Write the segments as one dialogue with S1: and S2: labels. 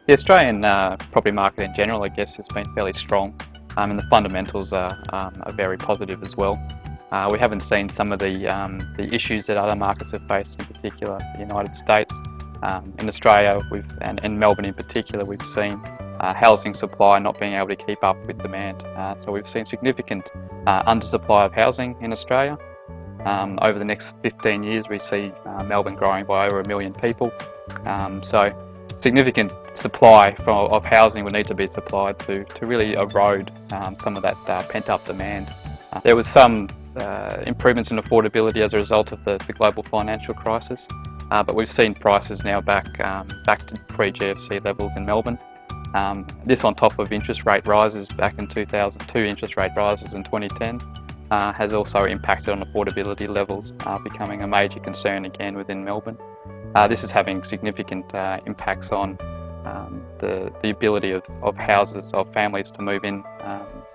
S1: The Australian property market in general, I guess, has been fairly strong, and the fundamentals are very positive as well. We haven't seen some of the issues that other markets have faced, in particular the United States. In Australia, and in Melbourne in particular, we've seen housing supply not being able to keep up with demand. So we've seen significant undersupply of housing in Australia. Over the next 15 years, we see Melbourne growing by over 1 million people. So significant supply of housing would need to be supplied to really erode some of that pent-up demand. There was some improvements in affordability as a result of the global financial crisis, but we've seen prices now back to pre-GFC levels in Melbourne. This on top of interest rate rises back in 2002, interest rate rises in 2010, has also impacted on affordability levels, becoming a major concern again within Melbourne. This is having significant impacts on the ability of families to move in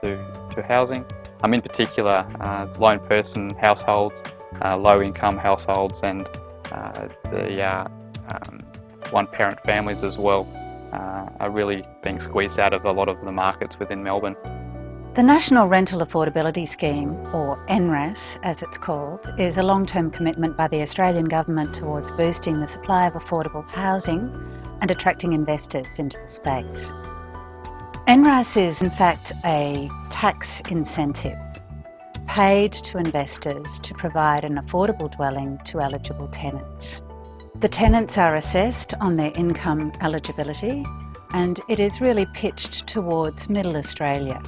S1: to housing. In particular, lone person households, low income households, and the one parent families as well are really being squeezed out of a lot of the markets within Melbourne.
S2: The National Rental Affordability Scheme, or NRAS as it's called, is a long-term commitment by the Australian Government towards boosting the supply of affordable housing and attracting investors into the space. NRAS is in fact a tax incentive paid to investors to provide an affordable dwelling to eligible tenants. The tenants are assessed on their income eligibility, and it is really pitched towards Middle Australia,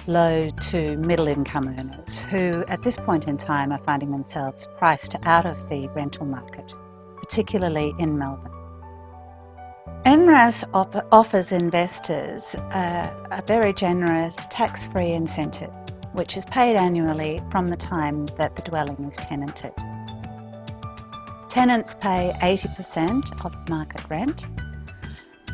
S2: low to middle income earners who at this point in time are finding themselves priced out of the rental market, particularly in Melbourne. NRAS offers investors a very generous tax-free incentive, which is paid annually from the time that the dwelling is tenanted. Tenants pay 80% of market rent,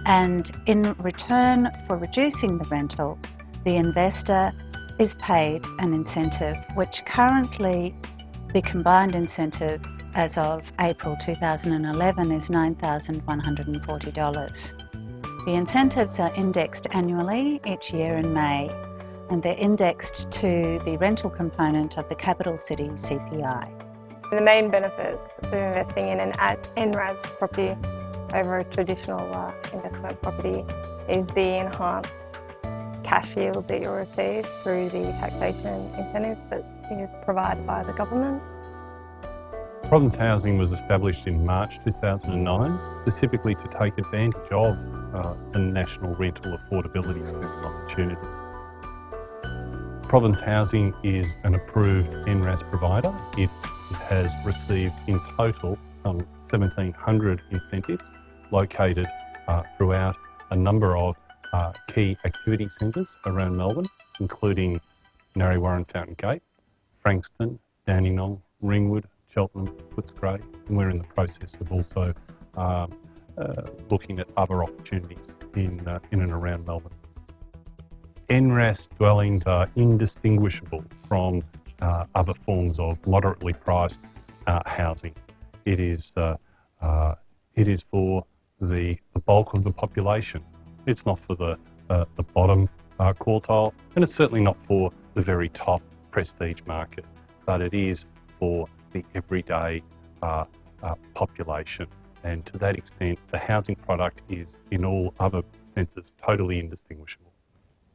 S2: and in return for reducing the rental, the investor is paid an incentive, which currently the combined incentive as of April 2011 is $9,140. The incentives are indexed annually each year in May, and they're indexed to the rental component of the capital city CPI.
S3: The main benefits of investing in an NRAS property over a traditional investment property is the enhanced cash yield that you'll receive through the taxation incentives that is provided by the government.
S4: Province Housing was established in March 2009 specifically to take advantage of the National Rental Affordability Scheme opportunity. Province Housing is an approved NRAS provider. It has received in total some 1,700 incentives located throughout a number of key activity centres around Melbourne, including Narre Fountain Gate, Frankston, Dandenong, Ringwood, Cheltenham, Footscray, and we're in the process of also looking at other opportunities in and around Melbourne. NRAS dwellings are indistinguishable from other forms of moderately priced housing. It is for the bulk of the population. It's not for the bottom quartile, and it's certainly not for the very top prestige market, but it is for the everyday population. And to that extent, the housing product is, in all other senses, totally indistinguishable.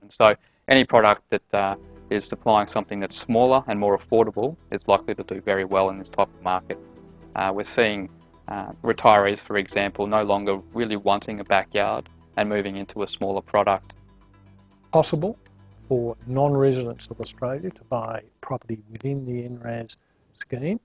S1: And so any product that is supplying something that's smaller and more affordable is likely to do very well in this type of market. We're seeing retirees, for example, no longer really wanting a backyard and moving into a smaller product.
S5: Possible for non-residents of Australia to buy property within the NRAS scheme.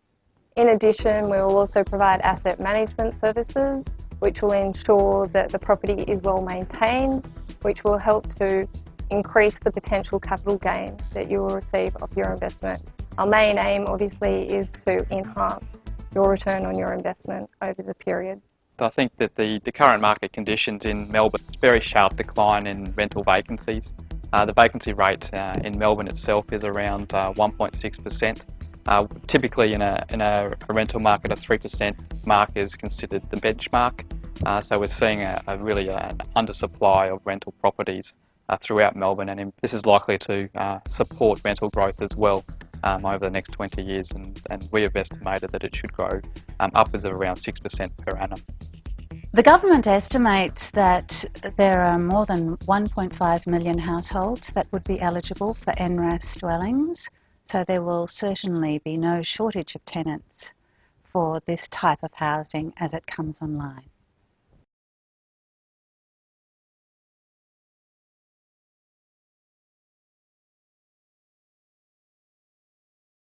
S3: In addition, we will also provide asset management services, which will ensure that the property is well maintained, which will help to increase the potential capital gain that you will receive of your investment. Our main aim, obviously, is to enhance your return on your investment over the period.
S1: I think that the current market conditions in Melbourne, it's a very sharp decline in rental vacancies. The vacancy rate in Melbourne itself is around 1.6%. Typically in a rental market, a 3% mark is considered the benchmark. So we're seeing a really an undersupply of rental properties throughout Melbourne, and this is likely to support rental growth as well over the next 20 years, and we have estimated that it should grow upwards of around 6% per annum.
S2: The government estimates that there are more than 1.5 million households that would be eligible for NRAS dwellings, so there will certainly be no shortage of tenants for this type of housing as it comes online.